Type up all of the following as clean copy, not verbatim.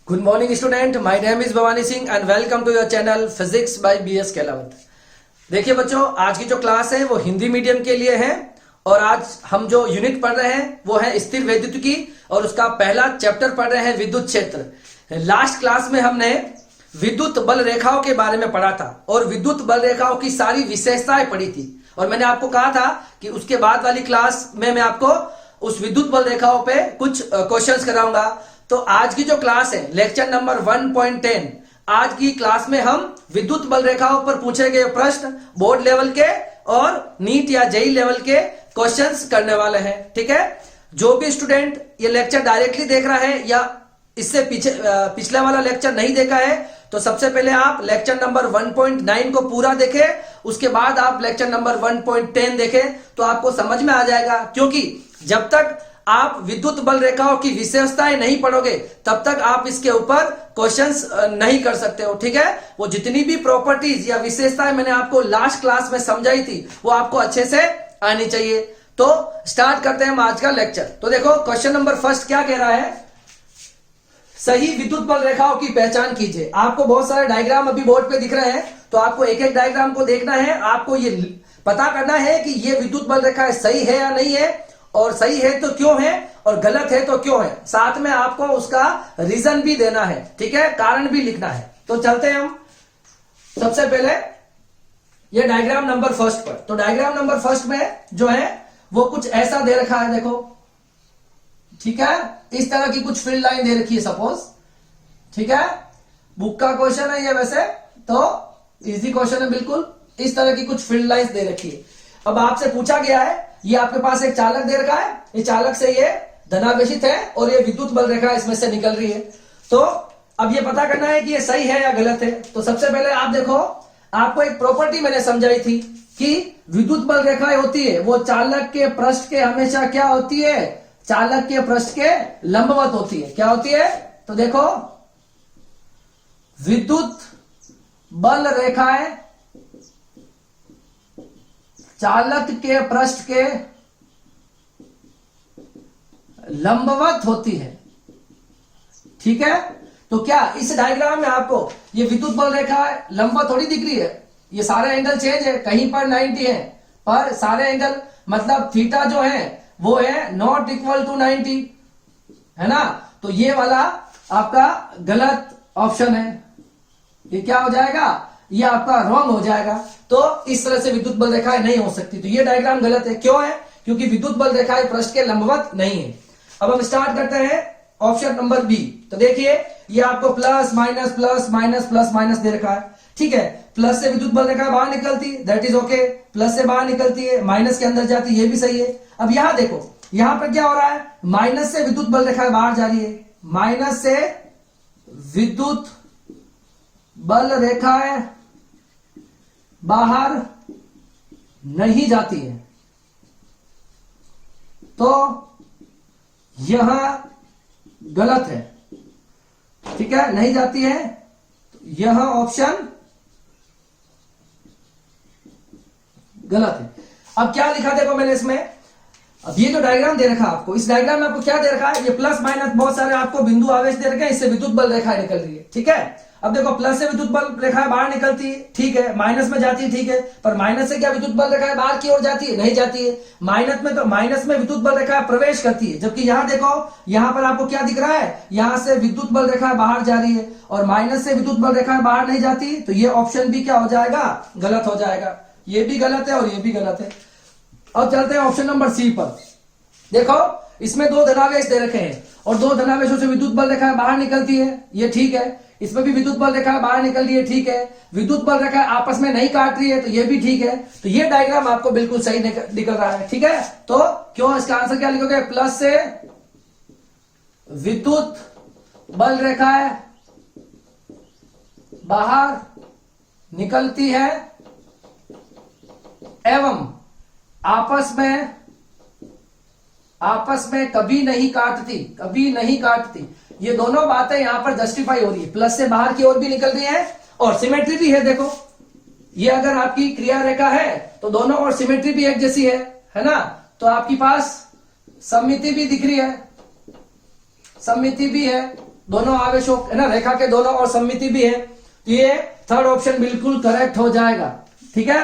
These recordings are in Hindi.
Good morning student, my name is Bhavani Singh and welcome to your channel Physics by BS Kelawat. देखिए बच्चों, आज की जो क्लास है वो हिंदी मीडियम के लिए है और आज हम जो यूनिट पढ़ रहे हैं वो है स्थिर वैद्युतिकी और उसका पहला चैप्टर पढ़ रहे हैं विद्युत क्षेत्र। लास्ट क्लास में हमने विद्युत बल रेखाओं के बारे में पढ़ा था और विद्युत बल रेखाओं की सारी विशेषताएं पढ़ी थी और मैंने आपको कहा था कि उसके बाद वाली क्लास में मैं आपको उस विद्युत बल रेखाओं पे कुछ क्वेश्चंस कराऊंगा। तो आज की जो क्लास है लेक्चर नंबर 1.10, आज की क्लास में हम विद्युत बल रेखाओं पर पूछे गए प्रश्न बोर्ड लेवल के और नीट या जेई लेवल के क्वेश्चंस करने वाले हैं। ठीक है, जो भी स्टूडेंट ये लेक्चर डायरेक्टली देख रहा है या इससे पिछले वाला लेक्चर नहीं देखा है तो सबसे पहले आप लेक्चर नंबर 1.9 को पूरा देखें, उसके बाद आप लेक्चर नंबर 1.10 देखें तो आपको समझ में आ जाएगा। क्योंकि जब तक आप विद्युत बल रेखाओं की विशेषताएं नहीं पढ़ोगे तब तक आप इसके ऊपर क्वेश्चंस नहीं कर सकते हो। ठीक है, वो जितनी भी प्रॉपर्टीज या विशेषताएं मैंने आपको लास्ट क्लास में समझाई थी वो आपको अच्छे से आनी चाहिए। तो स्टार्ट करते हैं हम आज का लेक्चर। तो देखो क्वेश्चन नंबर फर्स्ट क्या कह रहा है, सही विद्युत बल रेखाओं की पहचान कीजिए। आपको बहुत सारे डायग्राम अभी बोर्ड पे दिख रहे हैं तो आपको एक एक डायग्राम को देखना है, आपको ये पता करना है कि ये विद्युत बल रेखा सही है या नहीं है और सही है तो क्यों है और गलत है तो क्यों है, साथ में आपको उसका रीजन भी देना है। ठीक है, कारण भी लिखना है। तो चलते हैं हम सबसे पहले ये डायग्राम नंबर फर्स्ट पर। तो डायग्राम नंबर फर्स्ट में जो है वो कुछ ऐसा दे रखा है, देखो। ठीक है, इस तरह की कुछ फील्ड लाइन दे रखी है सपोज। ठीक है, बुक का क्वेश्चन है ये, वैसे तो इजी क्वेश्चन है बिल्कुल। इस तरह की कुछ फील्ड लाइंस दे रखी है। अब आपसे पूछा गया है, ये आपके पास एक चालक दे रखा है, ये चालक से ये धनावेशित है और ये विद्युत बल रेखा इसमें से निकल रही है। तो अब ये पता करना है कि ये सही है या गलत है। तो सबसे पहले आप देखो, आपको एक प्रॉपर्टी मैंने समझाई थी कि विद्युत बल रेखाएं होती है वो चालक के पृष्ठ के हमेशा क्या होती है, चालक के पृष्ठ के लंबवत होती है। क्या होती है, तो देखो विद्युत बल रेखाएं चालक के पृष्ठ के लंबवत होती है। ठीक है, तो क्या इस डायग्राम में आपको ये विद्युत बल रेखा लंबवत थोड़ी दिख रही है, ये सारे एंगल चेंज है, कहीं पर 90 है पर सारे एंगल मतलब थीटा जो है वो है नॉट इक्वल टू 90, है ना। तो ये वाला आपका गलत ऑप्शन है, ये क्या हो जाएगा, ये आपका रॉन्ग हो जाएगा। तो इस तरह से विद्युत बल रेखाएं नहीं हो सकती। तो ये डायग्राम गलत है। क्यों है, क्योंकि विद्युत बल रेखाएं पृष्ठ के लंबवत नहीं है। अब हम स्टार्ट करते हैं ऑप्शन नंबर बी। तो देखिए ये आपको plus minus plus minus plus minus दे रखा है। ठीक है, प्लस से विद्युत बल रेखा बाहर निकलती है, दैट इज ओके। प्लस से बाहर निकलती है, माइनस के अंदर जाती है, ये भी सही है। अब यहां देखो, यहां पर क्या हो रहा है, माइनस से विद्युत बल रेखा बाहर जा रही है, माइनस से विद्युत बल रेखाएं बाहर नहीं जाती है। तो यह गलत है। ठीक है, नहीं जाती है, तो यह ऑप्शन गलत है। अब क्या लिखा देखो मैंने इसमें, अब ये जो डायग्राम दे रखा है आपको, इस डायग्राम में आपको क्या दे रखा है, ये प्लस माइनस बहुत सारे आपको बिंदु आवेश दे रखे हैं, इससे विद्युत बल रेखाएं निकल रही है। ठीक है, अब देखो प्लस से विद्युत बल रेखाएं बाहर निकलती है, ठीक है, माइनस में जाती है, ठीक है, पर माइनस से क्या विद्युत बल रेखाएं बाहर की ओर जाती है, नहीं जाती है। माइनस में तो माइनस में विद्युत बल रेखाएं प्रवेश करती है, जबकि यहां देखो, यहां पर आपको क्या दिख रहा है, यहां से विद्युत बल रेखाएं बाहर जा रही है और माइनस से विद्युत बल रेखाएं बाहर नहीं जाती। तो ये ऑप्शन भी क्या हो जाएगा, गलत हो जाएगा। ये भी गलत है और ये भी गलत है। अब चलते हैं ऑप्शन नंबर सी पर। देखो इसमें दो धनावेश दे रखे हैं और दो धनावेशों से विद्युत बल रेखाएं बाहर निकलती है, ये ठीक है। इसमें भी विद्युत बल रेखा बाहर निकल रही है, ठीक है। विद्युत बल रेखा आपस में नहीं काट रही है, तो ये भी ठीक है। तो ये डायग्राम आपको बिल्कुल सही निकल रहा है। ठीक है, तो क्यों, इसका आंसर क्या लिखोगे, प्लस से विद्युत बल रेखाएं बाहर निकलती है एवं आपस में कभी नहीं काटती। ये दोनों बातें यहां पर जस्टिफाई हो रही है, प्लस से बाहर की ओर भी निकल रही है और सिमेट्री भी है। देखो ये अगर आपकी क्रिया रेखा है तो दोनों और सिमेट्री भी एक जैसी है ना। तो आपके पास सममिति भी दिख रही है, सममिति भी है, दोनों आवेशों है ना, रेखा के दोनों और सममिति भी है, तो ये थर्ड ऑप्शन बिल्कुल करेक्ट हो जाएगा। ठीक है,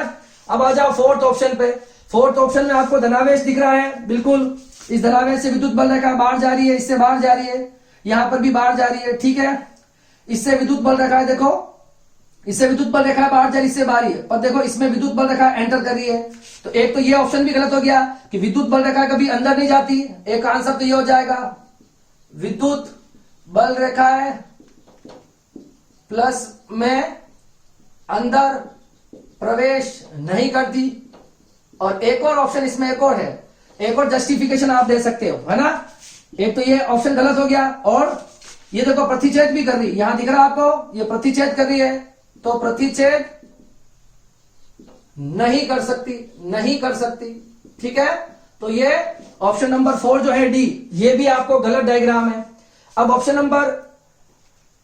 अब आ जाओ फोर्थ ऑप्शन पे। फोर्थ ऑप्शन में आपको धनावेश दिख रहा है, बिल्कुल इस धनावेश से विद्युत बल रेखा बाहर जा रही है, इससे बाहर जा रही है, यहां पर भी बाहर जा रही है। ठीक है, इससे विद्युत बल रेखा है, देखो इससे विद्युत बल रेखा बाहर जा रही है, इससे बाहर है, पर देखो इसमें विद्युत बल रेखा एंटर कर रही है। तो एक तो ये ऑप्शन भी गलत हो गया कि विद्युत बल रेखा कभी अंदर नहीं जाती। एक आंसर तो ये हो जाएगा विद्युत बल रेखा है प्लस में अंदर प्रवेश नहीं करती। और एक और ऑप्शन इसमें एक और है, एक और जस्टिफिकेशन आप दे सकते हो, है ना। एक तो ये ऑप्शन गलत हो गया, और ये देखो प्रतिच्छेद भी कर रही है, यहां दिख रहा है आपको, ये प्रतिच्छेद कर रही है, तो प्रतिच्छेद नहीं कर सकती, नहीं कर सकती। ठीक है, तो ये ऑप्शन नंबर 4 जो है डी, ये भी आपको गलत डायग्राम है। अब ऑप्शन नंबर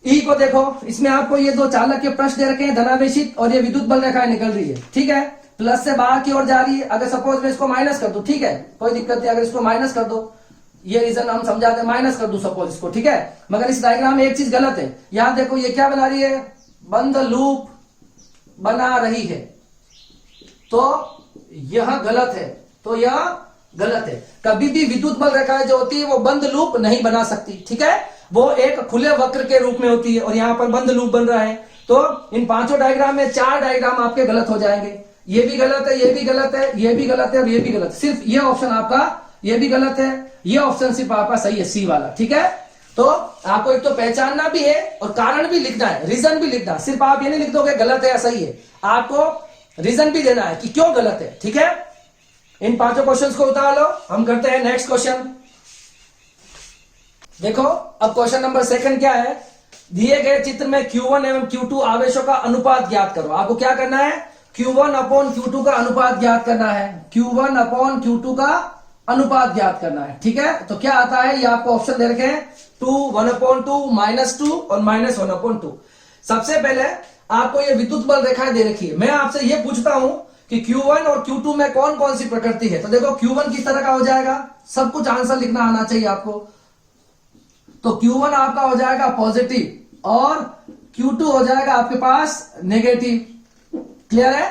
ई को देखो, इसमें आपको ये दो चालक के पृष्ठ दे रखे हैं धनावेशित, और ये विद्युत बल रेखा निकल रही है। ठीक है, प्लस से बाहर की ओर जा रही है। अगर सपोज मैं इसको माइनस कर दूं, ठीक है, कोई दिक्कत नहीं, अगर इसको माइनस कर दो, ये रीजन हम समझाते हैं, माइनस कर दूं सपोज इसको। ठीक है, मगर इस डायग्राम में एक चीज गलत है, यहां देखो ये क्या बना रही है, बंद लूप बना रही है, तो यह गलत है, तो यह गलत है। कभी भी विद्युत बल रेखाएं जो होती है वो बंद लूप नहीं बना सकती। ठीक है, वो एक खुले वक्र के रूप में होती है, और यहां पर बंद लूप बन रहा है। तो इन पांचों डायग्राम में 4 डायग्राम आपके गलत हो जाएंगे। ये भी गलत है, ये भी गलत है, ये भी गलत है, और ये भी गलत है। सिर्फ ये ऑप्शन आपका, ये भी गलत है, ये ऑप्शन सिर्फ आपका सही है, सी वाला। ठीक है, तो आपको एक तो पहचानना भी है और कारण भी लिखना है, रीजन भी लिखना है। सिर्फ आप ये नहीं लिख दोगे गलत है या सही है, आपको रीजन भी देना है कि क्यों गलत है। ठीक है, इन पांचों क्वेश्चंस को उतार लो। हम करते हैं नेक्स्ट क्वेश्चन। देखो अब क्वेश्चन नंबर 2 क्या है, दिए गए चित्र में Q1 एवं Q2 आवेशों का अनुपात ज्ञात करो। आपको क्या करना है, Q1 अपॉन Q2 का अनुपात ज्ञात करना है, Q1 अपॉन Q2 का अनुपात ज्ञात करना है। ठीक है, तो क्या आता है, ये आपको ऑप्शन दे रखे हैं 2, 1/2, -2 और -1/2। सबसे पहले आपको ये विद्युत बल रेखाएं दे रखी है। मैं आपसे ये पूछता हूं कि Q1 और Q2 में कौन कौन सी प्रकृति है। तो देखो Q1 किस तरह का हो जाएगा, सब कुछ आंसर लिखना आना चाहिए आपको। तो Q1 आपका हो जाएगा पॉजिटिव और Q2 हो जाएगा आपके पास नेगेटिव। क्लियर है,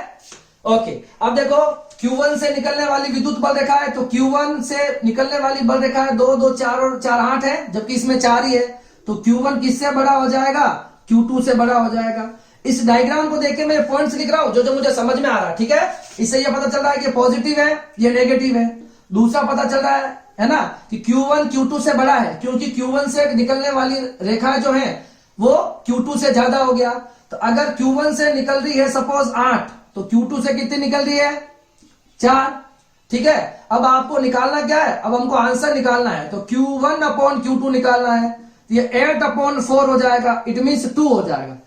ओके। अब देखो Q1 से निकलने वाली विद्युत बल रेखा है, तो Q1 से निकलने वाली बल रेखा है 2, 2, 4 और 4, 8 है, जबकि इसमें 4 ही है। तो Q1 किससे बड़ा हो जाएगा, Q2 से बड़ा हो जाएगा। इस डायग्राम को देख के मैं पॉइंट्स लिख रहा हूं जो जो मुझे समझ में आ रहा है। ठीक है, इससे ये पता चल रहा है कि पॉजिटिव है, ये नेगेटिव है। दूसरा पता चल रहा है ना, कि Q1 Q2 से बड़ा है, क्योंकि Q1 से निकलने वाली रेखाएं जो है वो Q2 से ज्यादा हो गया। तो अगर Q1 से निकल रही है सपोज 8, तो Q2 से कितनी निकल रही है, 4। ठीक है, अब आपको निकालना क्या है, अब हमको आंसर निकालना है। तो Q1 अपॉन Q2 निकालना है, तो ये 8/4 हो जाएगा, इट मीन्स 2 हो जाएगा।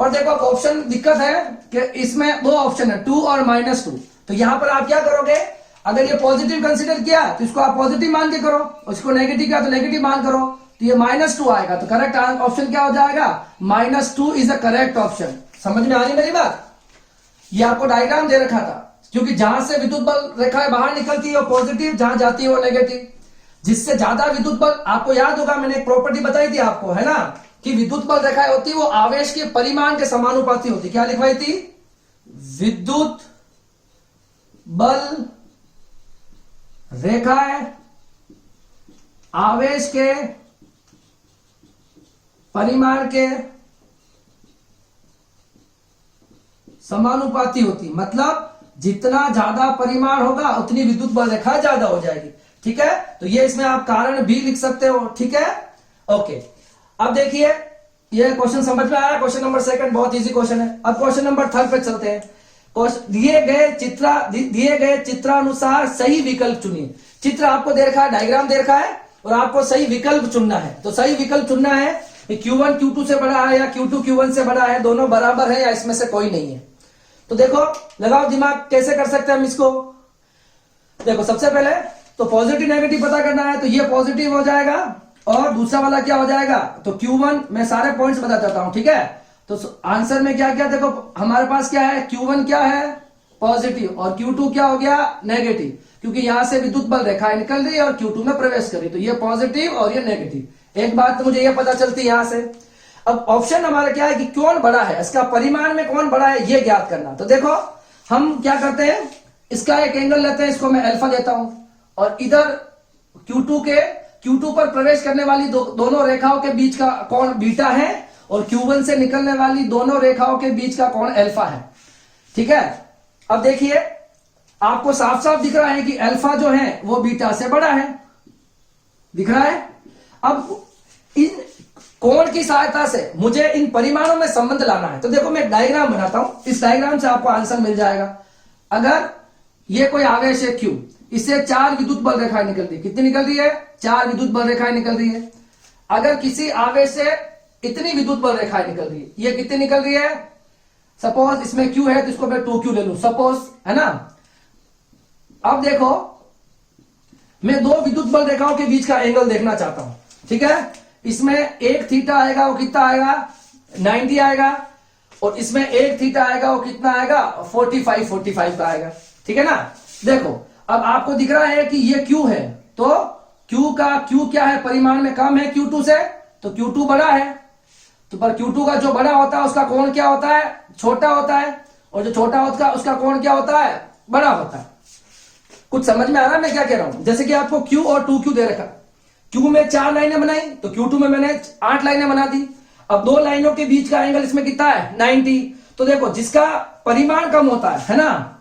और देखो ऑप्शन दिक्कत है कि इसमें 2 ऑप्शन है, 2 और -2। तो यहां पर आप क्या करोगे, अगर ये पॉजिटिव कंसीडर किया तो इसको आप पॉजिटिव मान के करो, उसको नेगेटिव किया तो नेगेटिव मान करो, तो ये -2 आएगा। तो करेक्ट ऑप्शन क्या हो जाएगा, -2 इज द करेक्ट ऑप्शन। समझ में आ रही मेरी बात, ये आपको डायग्राम दे रखा था, क्योंकि जहां से विद्युत बल रेखाएं बाहर निकलती है वो पॉजिटिव, जहां जाती है वो नेगेटिव। जिससे ज्यादा विद्युत बल, आपको याद होगा मैंने एक प्रॉपर्टी बताई थी आपको, है ना, कि विद्युत बल रेखाएं होती है वो आवेश के परिमाण के समानुपाती होती। क्या लिखवाई थी, विद्युत बल रेखाएं आवेश के परिमाण के समानुपाती होती, मतलब जितना ज्यादा परिमाण होगा उतनी विद्युत बल रेखा ज्यादा हो जाएगी। ठीक है, तो ये इसमें आप कारण भी लिख सकते हो। ठीक है, ओके। अब देखिए ये क्वेश्चन समझ में आया, क्वेश्चन नंबर 2 बहुत इजी क्वेश्चन है। अब क्वेश्चन नंबर 3 पे चलते हैं। दिए गए चित्रानुसार सही विकल्प चुनिए। चित्र आपको दे रखा है, डायग्राम दे रखा है, और आपको सही विकल्प चुनना है। तो सही विकल्प चुनना है कि Q1 Q2 से बड़ा है या Q2 Q1 से बड़ा है, दोनों बराबर है या इसमें से कोई नहीं है। तो देखो लगाओ दिमाग, कैसे कर सकते हैं हम इसको। देखो सबसे पहले तो पॉजिटिव नेगेटिव पता करना है, तो ये पॉजिटिव हो जाएगा और दूसरा वाला क्या हो जाएगा, तो Q1 मैं सारे पॉइंट्स बता देता हूं। ठीक है, तो आंसर में क्या क्या, देखो हमारे पास क्या है, Q1 क्या है, पॉजिटिव, और Q2 क्या हो गया, नेगेटिव, क्योंकि यहां से विद्युत बल रेखाएं निकल रही है और Q2 में प्रवेश कर रही है। तो ये पॉजिटिव और ये नेगेटिव, एक बात तो मुझे ये पता चलती है यहां से। अब ऑप्शन हमारा क्या है कि कौन बड़ा है, इसका परिमाण में कौन बड़ा है ये ज्ञात करना। तो देखो हम क्या करते हैं, इसका एक एंगल लेते हैं, इसको मैं अल्फा देता हूं, और इधर Q2 पर प्रवेश करने वाली दोनों रेखाओं के बीच का कोण बीटा है, और Q1 से निकलने वाली दोनों रेखाओं के बीच का कोण अल्फा है। ठीक है, अब देखिए आपको साफ साफ दिख रहा है कि अल्फा जो है वो बीटा से बड़ा है, दिख रहा है। अब इन कोण की सहायता से मुझे इन परिमाणों में संबंध लाना है। तो देखो मैं एक डायग्राम बनाता हूं, इस डायग्राम से आपको आंसर मिल जाएगा। अगर ये कोई आवेश है Q, इससे 4 विद्युत बल रेखाएं निकल रही है। कितनी निकल रही है? 4 विद्युत बल रेखाएं निकल रही है। अगर किसी आवेश से इतनी विद्युत बल रेखाएं निकल रही है, ये कितनी निकल रही है? सपोज इसमें Q है तो इसको मैं 2Q ले लूं, सपोज, है ना। अब देखो मैं 2 विद्युत बल रेखाओं के बीच का एंगल देखना चाहता हूं। ठीक है, इसमें एक थीटा आएगा, वो कितना आएगा? 90 आएगा, और इसमें एक थीटा आएगा, वो कितना आएगा? 45 का आएगा। ठीक है ना। देखो अब आपको दिख रहा है कि ये Q है, तो Q क्या है? परिमाण में कम है Q2 से, तो Q2 बड़ा है। तो पर Q2 का जो बड़ा होता है उसका कोण क्या होता है? छोटा होता है, और जो छोटा होता है उसका कोण क्या होता है? बड़ा होता है। कुछ समझ में आ रहा है मैं क्या कह रहा हूं? जैसे कि आपको Q और 2Q दे रखा, Q में 4 लाइनें बनाई, तो Q2 में मैंने 8 लाइनें बना दी। अब 2 लाइनों के बीच का एंगल इसमें कितना है? 90। तो देखो जिसका परिमाण कम होता है ना,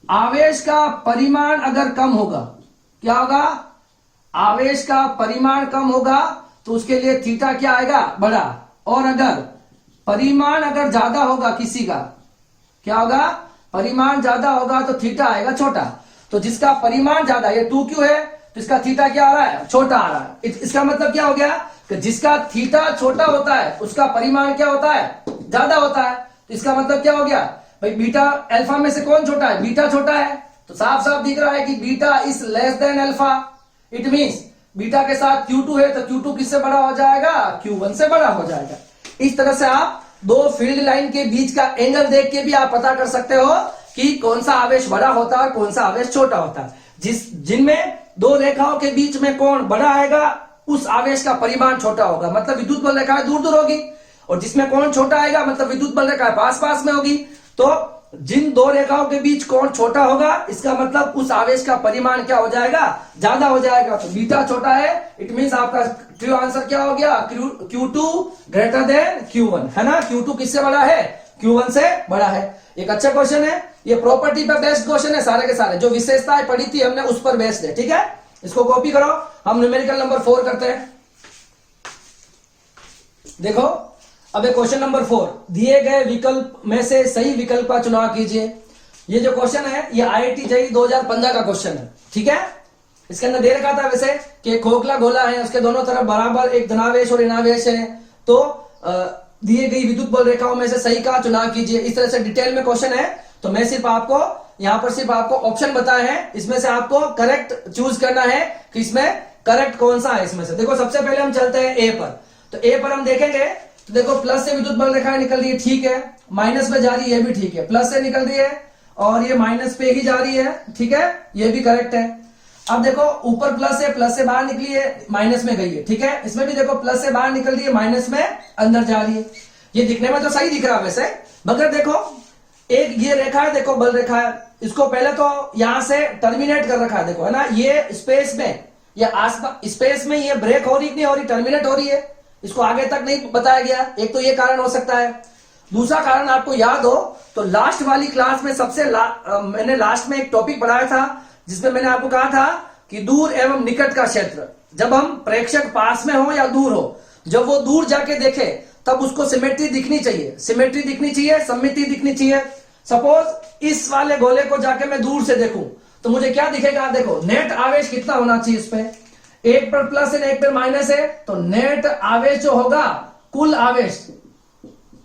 आवेश का परिमाण अगर कम होगा, क्या होगा? आवेश का परिमाण कम होगा तो उसके लिए थीटा क्या आएगा? बड़ा। और अगर परिमाण अगर ज्यादा होगा किसी का, क्या होगा? परिमाण ज्यादा होगा तो थीटा आएगा छोटा। तो जिसका परिमाण ज्यादा, ये 2Q है, तो इसका थीटा क्या आ रहा है? छोटा आ रहा है। इसका मतलब क्या हो गया कि जिसका थीटा छोटा होता है उसका परिमाण क्या होता है? ज्यादा होता है। तो इसका मतलब क्या हो गया भाई? बीटा अल्फा में से कौन छोटा है? बीटा छोटा है। तो साफ साफ दिख रहा है कि beta is less than alpha. It means beta के साथ Q2 है तो Q2 किससे बड़ा हो जाएगा? Q1 से बड़ा हो जाएगा। इस तरह से आप 2 फील्ड लाइन के बीच का एंगल देख के भी आप पता कर सकते हो कि कौन सा आवेश बड़ा होता है और कौन सा आवेश छोटा होता है। जिनमें 2 रेखाओं के बीच में कोण बड़ा आएगा उस आवेश का परिमाण छोटा होगा, मतलब विद्युत बल रेखाएं दूर दूर होगी, और जिसमें कोण छोटा आएगा मतलब विद्युत बल रेखाएं पास पास में होगी। तो जिन 2 रेखाओं के बीच कोण छोटा होगा इसका मतलब उस आवेश का परिमाण क्या हो जाएगा? ज्यादा हो जाएगा। तो बीटा छोटा है, इट मींस आपका ट्रू आंसर क्या हो गया? Q2 ग्रेटर देन Q1, है ना। Q2 किससे बड़ा है? Q1 से बड़ा है। एक अच्छा क्वेश्चन है, ये प्रॉपर्टी पे बेस्ड क्वेश्चन है सारे के सारे, जो विशेषताएं पढ़ी थी हमने उस पर बेस्ड है। ठीक है, इसको कॉपी करो। हम न्यूमेरिकल नंबर 4 करते हैं। देखो अब क्वेश्चन नंबर 4, दिए गए विकल्प में से सही विकल्प का चुनाव कीजिए। ये जो क्वेश्चन है ये IIT JEE 2015 का क्वेश्चन है। ठीक है, इसके अंदर दे रखा था वैसे कि खोखला गोला है, उसके दोनों तरफ बराबर एक धनावेश और ऋणावेश है, तो दिए गई विद्युत बल रेखाओं में से सही का चुनाव कीजिए। इस तरह से डिटेल में क्वेश्चन है। तो मैं सिर्फ आपको यहां पर सिर्फ आपको ऑप्शन बताए हैं, इसमें से आपको करेक्ट चूज करना है कि इसमें करेक्ट कौन सा है। इसमें से देखो सबसे पहले हम चलते हैं ए पर। तो ए पर हम देखेंगे तो देखो प्लस से विद्युत बल रेखाएं निकल रही है, ठीक है, माइनस में जा रही है, ये भी ठीक है, प्लस से निकल रही है और ये माइनस पे ही जा रही है, ठीक है, ये भी करेक्ट है। अब देखो ऊपर प्लस है, प्लस से बाहर निकली है, माइनस में गई है, ठीक है, इसमें भी देखो प्लस से बाहर निकल रही है, माइनस में अंदर जा रही है। ये दिखने में तो सही दिख रहा है वैसे, मगर देखो एक ये रेखा है, देखो बल रेखा है, इसको पहले तो यहां से टर्मिनेट कर रखा है, देखो है ना, ये स्पेस में या आसपास स्पेस में ये ब्रेक हो रही नहीं हो रही, टर्मिनेट हो रही है, इसको आगे तक नहीं बताया गया। एक तो ये कारण हो सकता है। दूसरा कारण आपको याद हो तो लास्ट वाली क्लास में मैंने लास्ट में एक टॉपिक पढ़ाया था जिसमें मैंने आपको कहा था कि दूर एवं निकट का क्षेत्र, जब हम प्रेक्षक पास में हो या दूर हो, जब वो दूर जाके देखे तब उसको सिमेट्री दिखनी चाहिए, सिमेट्री दिखनी चाहिए, सममिति दिखनी चाहिए। सपोज इस वाले गोले को जाके मैं दूर से देखूं तो मुझे क्या दिखेगा, देखो नेट आवेश कितना होना चाहिए, इस पे एक पर प्लस है एक पर माइनस है, तो नेट आवेश जो होगा, कुल आवेश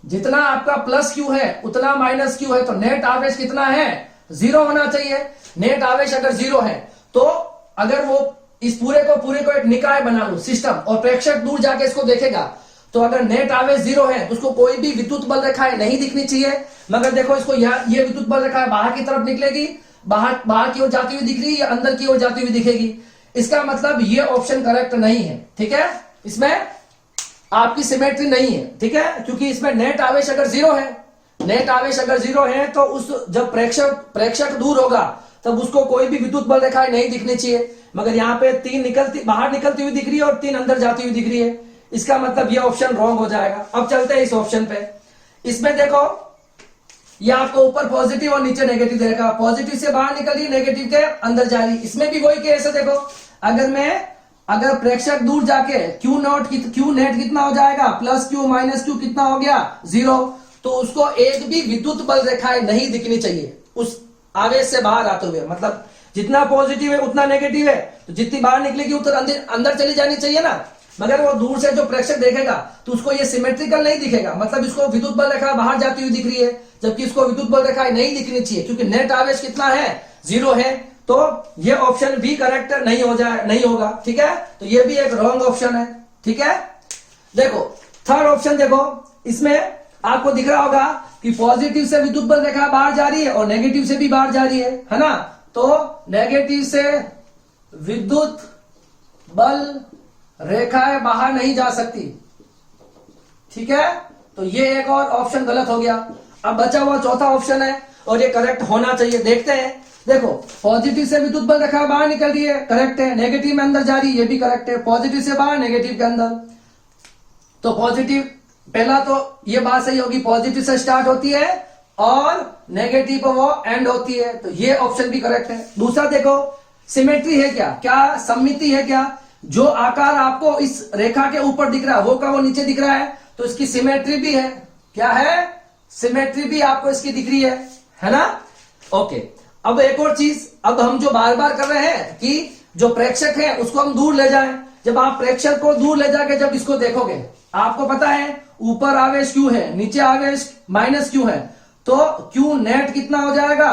जितना आपका प्लस क्यू है उतना माइनस क्यू है, तो नेट आवेश कितना है, 0 होना चाहिए। नेट आवेश अगर 0 है तो अगर वो इस पूरे को एक निकाय बना लू सिस्टम और प्रेक्षक दूर जाके इसको देखेगा, तो अगर नेट आवेश 0 है तो उसको कोई भी विद्युत बल रेखाएं नहीं दिखनी चाहिए। मगर देखो इसको ये विद्युत बल रेखा बाहर की तरफ निकलेगी, बाहर की ओर जाती हुई दिख रही है या अंदर की ओर जाती हुई दिखेगी। इसका मतलब ये ऑप्शन करेक्ट नहीं है, ठीक है। इसमें आपकी सिमेट्री नहीं है, ठीक है, क्योंकि इसमें नेट आवेश अगर जीरो है, नेट आवेश अगर जीरो है तो उस जब प्रेक्षक दूर होगा तब उसको कोई भी विद्युत बल रेखाएं नहीं दिखनी चाहिए, मगर यहाँ पे 3 बाहर निकलती हुई दिख रही है और 3 अंदर जाती हुई दिख रही है। इसका मतलब ये ऑप्शन रॉन्ग हो जाएगा। अब चलते हैं इस ऑप्शन पे। इसमें देखो ये आपको ऊपर पॉजिटिव और नीचे नेगेटिव दे रखा, पॉजिटिव से बाहर निकल रही, नेगेटिव के अंदर जा रही। इसमें भी वही केस है, देखो अगर प्रेक्षक दूर जाके क्यू नेट कितना हो जाएगा, प्लस क्यू माइनस क्यू कितना हो गया, 0, तो उसको एक भी विद्युत बल रेखाएं नहीं दिखनी चाहिए उस आवेश से बाहर आते हुए। मतलब जितना पॉजिटिव है उतना नेगेटिव है, तो जितनी बाहर निकलेगी उतना अंदर चली जानी चाहिए ना। मगर वो दूर से जो प्रेक्षक देखेगा तो उसको ये सिमेट्रिकल नहीं दिखेगा, मतलब इसको विद्युत बल रेखा बाहर जाती हुई दिख रही है, जबकि इसको विद्युत बल रेखाएं नहीं दिखनी चाहिए, क्योंकि नेट आवेश कितना है, 0 है। तो ये ऑप्शन भी करेक्ट नहीं होगा, ठीक है। तो ये भी एक रॉन्ग ऑप्शन है, ठीक है। देखो थर्ड ऑप्शन, देखो इसमें आपको दिख रहा होगा कि पॉजिटिव से विद्युत बल रेखा बाहर जा रही है और नेगेटिव से भी बाहर जा रही है ना। तो नेगेटिव से विद्युत बल रेखाएं बाहर नहीं जा सकती, ठीक है। तो ये एक और ऑप्शन गलत हो गया। अब बचा हुआ चौथा ऑप्शन है और ये करेक्ट होना चाहिए। देखते हैं, देखो पॉजिटिव से विद्युत बल रेखा बाहर निकल रही है, करेक्ट है। नेगेटिव में अंदर जा रही है, ये भी करेक्ट है। पॉजिटिव से बाहर, नेगेटिव के अंदर। तो पॉजिटिव, पहला तो ये बात सही होगी, पॉजिटिव से स्टार्ट होती है और नेगेटिव पर वो एंड होती है, तो ये ऑप्शन भी करेक्ट है। दूसरा देखो सिमेट्री है क्या सममिति है क्या, जो आकार आपको इस रेखा के ऊपर दिख रहा है वो का वो नीचे दिख रहा है, तो इसकी सिमेट्री भी है। क्या है, सिमेट्री भी आपको इसकी दिख रही है ना। ओके, अब एक और चीज, अब हम जो बार बार कर रहे हैं कि जो प्रेक्षक है उसको हम दूर ले जाएं। जब आप प्रेक्षक को दूर ले जाके जब इसको देखोगे, आपको पता है ऊपर आवेश क्यू है, नीचे आवेश माइनस क्यू है, तो क्यू नेट कितना हो जाएगा,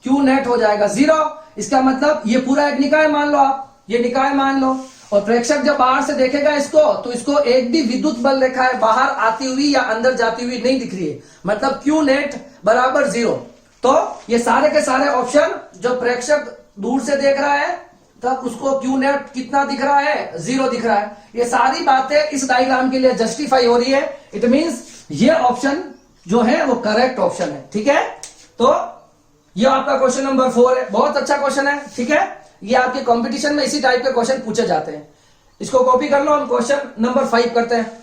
क्यू नेट हो जाएगा 0। इसका मतलब ये पूरा एक निकाय मान लो, आप ये निकाय मान लो। और प्रेक्षक जब बाहर से देखेगा इसको, तो इसको एक भी विद्युत बल रेखाएं बाहर आती हुई या अंदर जाती हुई नहीं दिख रही है, मतलब क्यू नेट बराबर 0। तो ये सारे के सारे ऑप्शन, जो प्रेक्षक दूर से देख रहा है तब उसको क्यू नेट कितना दिख रहा है, 0 दिख रहा है। ये सारी बातें इस डायग्राम के लिए जस्टिफाई हो रही है। इट मींस ये ऑप्शन जो है वो करेक्ट ऑप्शन है, ठीक है। तो ये आपका क्वेश्चन नंबर 4 है, बहुत अच्छा क्वेश्चन है, ठीक है। ये आपके कंपटीशन में इसी टाइप के क्वेश्चन पूछे जाते हैं। इसको कॉपी कर लो, हम क्वेश्चन नंबर 5 करते हैं।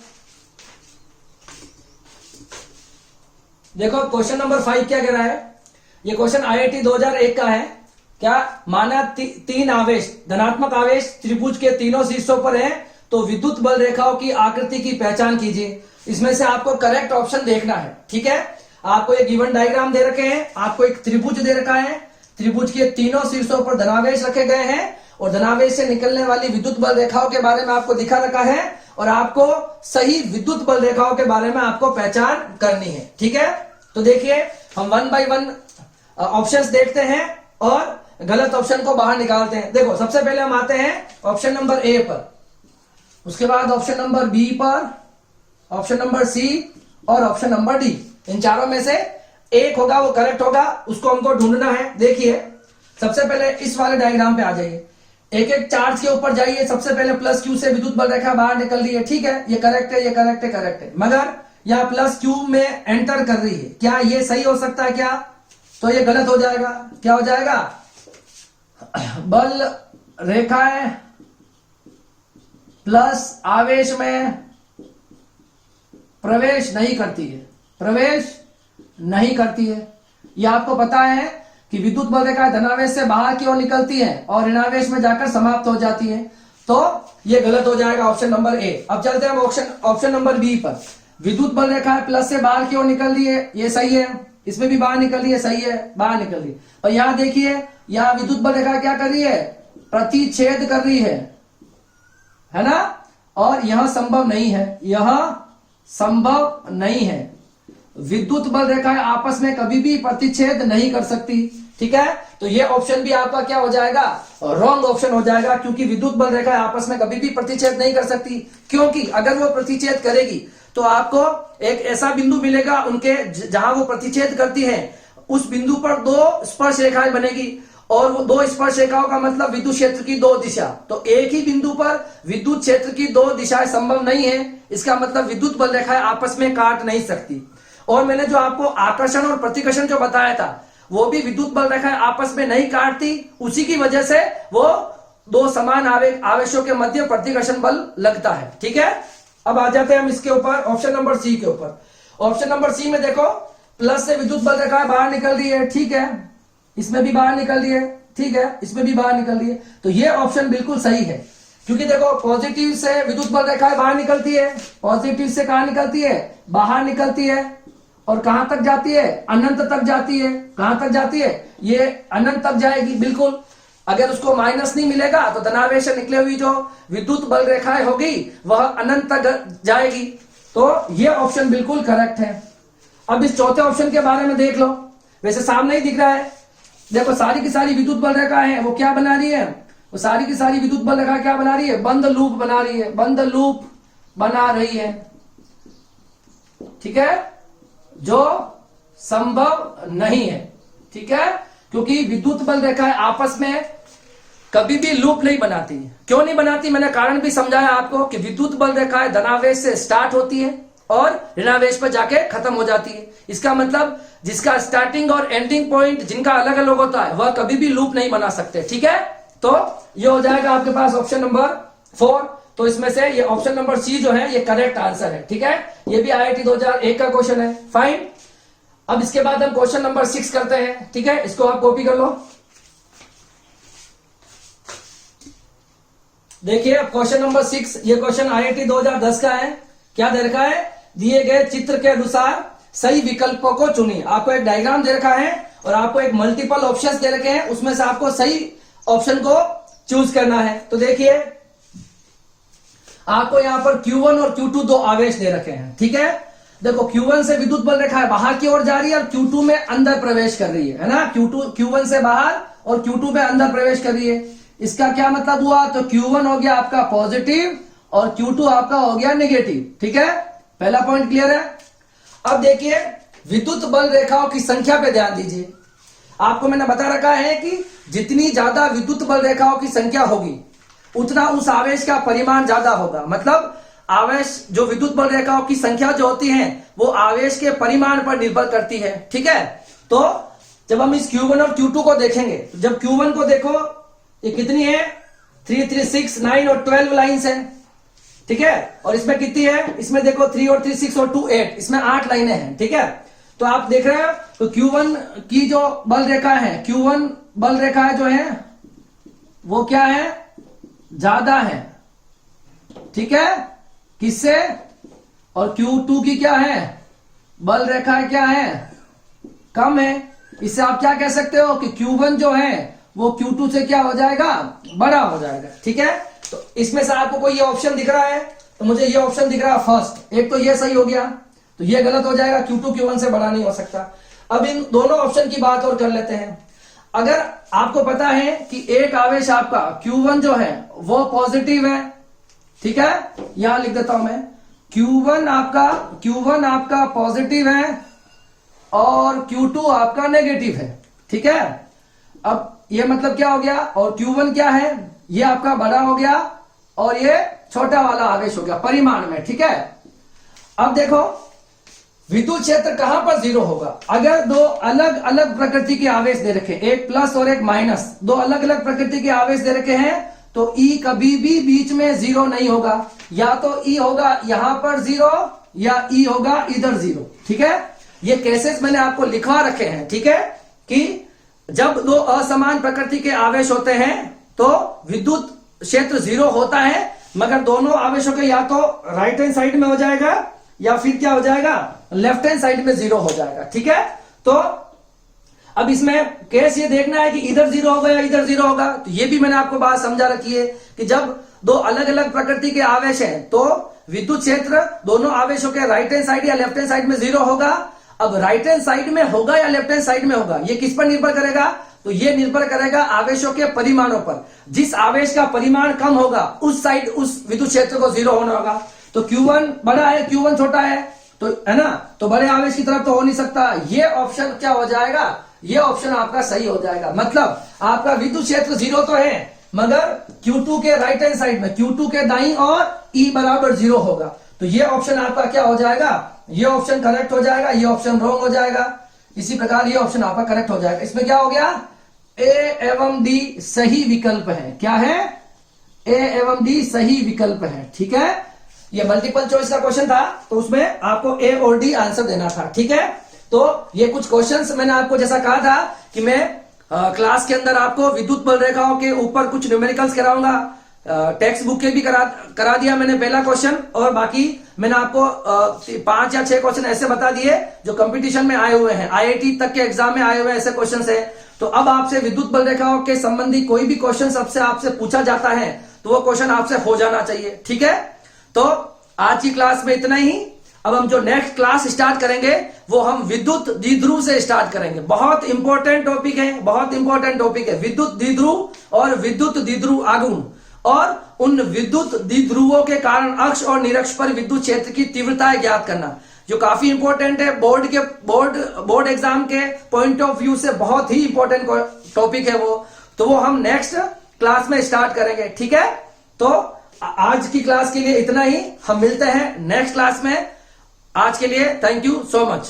देखो क्वेश्चन नंबर 5 क्या कह रहा है, ये क्वेश्चन IIT 2001 का है। क्या माना 3 आवेश, धनात्मक आवेश त्रिभुज के तीनों शीर्षों पर है, तो विद्युत बल रेखाओं की आकृति की पहचान कीजिए। इसमें से आपको करेक्ट ऑप्शन देखना है, ठीक है। आपको एक गिवन डायग्राम दे रखे हैं, आपको एक त्रिभुज दे रखा है, त्रिभुज के तीनों शीर्षों पर धनावेश रखे गए हैं और धनावेश से निकलने वाली विद्युत बल रेखाओं के बारे में आपको दिखा रखा है, और आपको सही विद्युत बल रेखाओं के बारे में आपको पहचान करनी है, ठीक है। तो देखिए हम 1 बाय 1 ऑप्शंस देखते हैं और गलत ऑप्शन को बाहर निकालते हैं। देखो सबसे पहले हम आते हैं ऑप्शन नंबर ए पर, उसके बाद ऑप्शन नंबर बी पर, ऑप्शन नंबर सी और ऑप्शन नंबर डी। इन चारों में से एक होगा वो करेक्ट होगा, उसको हमको ढूंढना है। देखिए सबसे पहले इस वाले डायग्राम पे आ जाइए, एक एक चार्ज के ऊपर जाइए। सबसे पहले प्लस क्यू से विद्युत बल रेखा बाहर निकल रही है, ठीक है, ये करेक्ट है, ये करेक्ट है, करेक्ट है। मगर यह प्लस क्यू में एंटर कर रही है, क्या ये सही हो सकता है क्या, तो ये गलत हो जाएगा। क्या हो जाएगा, बल रेखाएं प्लस आवेश में प्रवेश नहीं करती है, प्रवेश नहीं करती है। यह आपको पता है कि विद्युत बल रेखाएं धनावेश से बाहर की ओर निकलती हैं और ऋणावेश में जाकर समाप्त हो जाती हैं, तो यह गलत हो जाएगा ऑप्शन नंबर ए। अब चलते हैं ऑप्शन नंबर बी पर। विद्युत बल रेखाएं प्लस से बाहर की ओर निकल रही है, ये सही है। इसमें भी बाहर निकल रही है, सही है, बाहर निकल रही है। और यहां देखिए, यहां विद्युत बल रेखा क्या कर रही है, प्रतिच्छेद कर रही है ना। और यह संभव नहीं है, यह संभव नहीं है। विद्युत बल रेखाएं आपस में कभी भी प्रतिच्छेद नहीं कर सकती, ठीक है। तो ये ऑप्शन भी आपका क्या हो जाएगा, रॉन्ग ऑप्शन हो जाएगा, क्योंकि विद्युत बल रेखाएं आपस में कभी भी प्रतिच्छेद नहीं कर सकती। क्योंकि अगर वो प्रतिच्छेद करेगी तो आपको एक ऐसा बिंदु मिलेगा उनके, जहां वो प्रतिच्छेद करती है, उस बिंदु पर 2 स्पर्श रेखाएं बनेगी और वो दो स्पर्श रेखाओं का मतलब विद्युत क्षेत्र की दो दिशा। तो एक ही बिंदु पर विद्युत क्षेत्र की दो दिशाएं संभव नहीं है, इसका मतलब विद्युत बल रेखाएं आपस में काट नहीं सकती। और मैंने जो आपको आकर्षण और प्रतिकर्षण जो बताया था, वो भी विद्युत बल रेखाएं आपस में नहीं काटती, उसी की वजह से वो दो समान आवेशों के मध्य प्रतिकर्षण बल लगता है। ठीक है, अब आ जाते हैं हम इसके ऊपर, ऑप्शन नंबर सी के ऊपर। ऑप्शन नंबर सी में देखो, प्लस से विद्युत बल रेखाएं बाहर निकल रही है, ठीक है, इसमें भी बाहर निकल रही है, ठीक है, इसमें भी बाहर निकल रही है। तो ये ऑप्शन बिल्कुल सही है, क्योंकि देखो पॉजिटिव से विद्युत बल रेखाएं बाहर निकलती है, पॉजिटिव से कहां निकलती है, बाहर निकलती है, और कहां तक जाती है, अनंत तक जाती है। कहां तक जाती है, ये अनंत तक जाएगी बिल्कुल। अगर उसको माइनस नहीं मिलेगा तो धनावेश से निकले हुई जो विद्युत बल रेखाएं होगी वह अनंत तक जाएगी। तो ये ऑप्शन बिल्कुल करेक्ट है। अब इस चौथे ऑप्शन के बारे में देख लो, वैसे सामने ही दिख रहा है, देखो सारी की सारी विद्युत बल रेखाएं हैं, वो क्या बना रही है, वो सारी की सारी विद्युत बल रेखा क्या बना रही है, बंद लूप बना रही है, बंद लूप बना रही है। ठीक है, जो संभव नहीं है। ठीक है, क्योंकि विद्युत बल रेखाएं आपस में कभी भी लूप नहीं बनाती। क्यों नहीं बनाती, मैंने कारण भी समझाया आपको कि विद्युत बल रेखाएं धनावेश से स्टार्ट होती है और ऋणावेश पर जाके खत्म हो जाती है। इसका मतलब जिसका स्टार्टिंग और एंडिंग पॉइंट जिनका अलग अलग होता है वह कभी भी लूप नहीं बना सकते। ठीक है, तो ये हो जाएगा आपके पास ऑप्शन नंबर 4। तो इसमें से ये ऑप्शन नंबर सी जो है ये करेक्ट आंसर है। ठीक है, ये भी IIT 2001 का क्वेश्चन है। फाइन, अब इसके बाद हम क्वेश्चन नंबर 6 करते हैं। ठीक है, इसको आप कॉपी कर लो। देखिए अब क्वेश्चन नंबर 6, ये क्वेश्चन IIT 2010 का है। क्या दे रखा है, दिए गए चित्र के अनुसार सही विकल्पों को चुनिए। आपको एक डायग्राम दे रखा है और आपको एक मल्टीपल ऑप्शंस दे रखे हैं, उसमें से आपको सही ऑप्शन को चूज करना है। तो देखिए आपको यहां पर Q1 और Q2 दो आवेश दे रखे हैं। ठीक है, देखो Q1 से विद्युत बल रेखा है बाहर की ओर जा रही है और Q2 में अंदर प्रवेश कर रही है ना। Q1 से बाहर और Q2 में अंदर प्रवेश कर रही है। इसका क्या मतलब हुआ, तो Q1 हो गया आपका पॉजिटिव और Q2 आपका हो गया नेगेटिव। ठीक है, पहला पॉइंट क्लियर है। अब देखिए विद्युत बल रेखाओं की संख्या पे ध्यान दीजिए। आपको मैंने बता रखा है कि जितनी ज्यादा विद्युत बल रेखाओं की संख्या होगी उतना उस आवेश का परिमाण ज्यादा होगा। मतलब आवेश जो विद्युत बल रेखाओं की संख्या जो होती है वो आवेश के परिमाण पर निर्भर करती है। ठीक है, तो जब हम इस Q1 और Q2 को देखेंगे, तो जब Q1 को देखो ये कितनी है, 3, 3, 6, 9 और 12 लाइन्स है। ठीक है, और इसमें कितनी है, इसमें देखो 3 और 3, 6 और 2, 8, इसमें 8 लाइनें हैं। ठीक है, तो आप देख रहे हैं तो Q1 की जो बल रेखा है, Q1 बल रेखा जो है वो क्या है, ज्यादा है। ठीक है, किससे, और Q2 की क्या है, बल रेखा क्या है, कम है। इससे आप क्या कह सकते हो कि Q1 जो है वो Q2 से क्या हो जाएगा, बड़ा हो जाएगा। ठीक है, तो इसमें से आपको कोई ये ऑप्शन दिख रहा है, तो मुझे ये ऑप्शन दिख रहा है फर्स्ट, एक तो ये सही हो गया, तो ये गलत हो जाएगा, Q2 Q1 से बड़ा नहीं हो सकता। अब इन दोनों ऑप्शन की बात और कर लेते हैं। अगर आपको पता है कि एक आवेश आपका Q1 जो है वो पॉजिटिव है, ठीक है, यहां लिख देता हूं मैं, Q1 आपका पॉजिटिव है और Q2 आपका नेगेटिव है। ठीक है, अब ये मतलब क्या हो गया, और Q1 क्या है, ये आपका बड़ा हो गया और ये छोटा वाला आवेश हो गया परिमाण में। ठीक है, अब देखो विद्युत क्षेत्र कहां पर 0 होगा, अगर दो अलग अलग प्रकृति के आवेश दे रखे, एक प्लस और एक माइनस, दो अलग अलग प्रकृति के आवेश दे रखे हैं, तो E कभी भी बीच में 0 नहीं होगा। या तो E होगा यहां पर 0 या E होगा इधर 0। ठीक है, ये केसेस मैंने आपको लिखवा रखे हैं। ठीक है, कि जब दो असमान प्रकृति के आवेश होते हैं तो विद्युत क्षेत्र 0 होता है, मगर दोनों आवेशों के या तो राइट हैंड साइड में हो जाएगा या फिर क्या हो जाएगा, लेफ्ट हैंड साइड में 0 हो जाएगा। ठीक है, तो अब इसमें केस ये देखना है कि इधर 0 होगा या इधर 0 होगा। तो ये भी मैंने आपको बात समझा रखी है कि जब दो अलग अलग प्रकृति के आवेश हैं तो विद्युत क्षेत्र दोनों आवेशों के राइट हैंड साइड या लेफ्ट हैंड साइड में 0 होगा। अब राइट हैंड साइड में होगा या लेफ्ट हैंड साइड में होगा, ये किस पर निर्भर करेगा, तो ये निर्भर करेगा आवेशों के परिमाणों पर। जिस आवेश का परिमाण कम होगा उस साइड उस विद्युत क्षेत्र को 0 होना होगा। तो Q1 बड़ा है, Q1 छोटा है, तो है ना, तो बड़े आवेश की तरफ तो हो नहीं सकता। ये ऑप्शन क्या हो जाएगा, ये ऑप्शन आपका सही हो जाएगा। मतलब आपका विद्युत क्षेत्र 0 तो है, मगर Q2 के राइट हैंड साइड में, Q2 के दाईं और E बराबर 0 होगा। तो ये ऑप्शन आपका क्या हो जाएगा, ये ऑप्शन करेक्ट हो जाएगा, ये ऑप्शन रॉन्ग हो जाएगा। इसी प्रकार ये ऑप्शन आपका करेक्ट हो जाएगा। इसमें क्या हो गया, ए एवं डी सही विकल्प है। क्या है, ए एवं डी सही विकल्प है। ठीक है, ये मल्टीपल चॉइस का क्वेश्चन था, तो उसमें आपको ए और डी आंसर देना था। ठीक है, तो ये कुछ क्वेश्चंस मैंने आपको जैसा कहा था कि मैं क्लास के अंदर आपको विद्युत बल रेखाओं के ऊपर कुछ न्यूमेरिकल्स कराऊंगा। टेक्स्ट बुक के भी करा दिया मैंने पहला क्वेश्चन, और बाकी मैंने आपको 5 या 6 क्वेश्चन ऐसे बता दिए जो कंपटीशन में आए हुए हैं, आईआईटी तक के एग्जाम में आए हुए ऐसे क्वेश्चन है। तो अब आपसे विद्युत बल रेखाओं के संबंधी कोई भी क्वेश्चन आपसे पूछा जाता है तो वो क्वेश्चन आपसे हो जाना चाहिए। ठीक है, तो आज की क्लास में इतना ही। अब हम जो नेक्स्ट क्लास स्टार्ट करेंगे वो हम विद्युत द्विध्रुव से स्टार्ट करेंगे। बहुत इंपॉर्टेंट टॉपिक है, बहुत इंपॉर्टेंट टॉपिक है विद्युत द्विध्रुव और विद्युत द्विध्रुव आघूर्ण, और उन विद्युत द्विध्रुवों के कारण अक्ष और निरक्ष पर विद्युत क्षेत्र की तीव्रताएं ज्ञात करना, जो काफी इंपॉर्टेंट है। बोर्ड एग्जाम के पॉइंट ऑफ व्यू से बहुत ही इंपॉर्टेंट टॉपिक है वो। तो वो हम नेक्स्ट क्लास में स्टार्ट करेंगे। ठीक है, तो आज की क्लास के लिए इतना ही। हम मिलते हैं नेक्स्ट क्लास में। आज के लिए थैंक यू सो मच।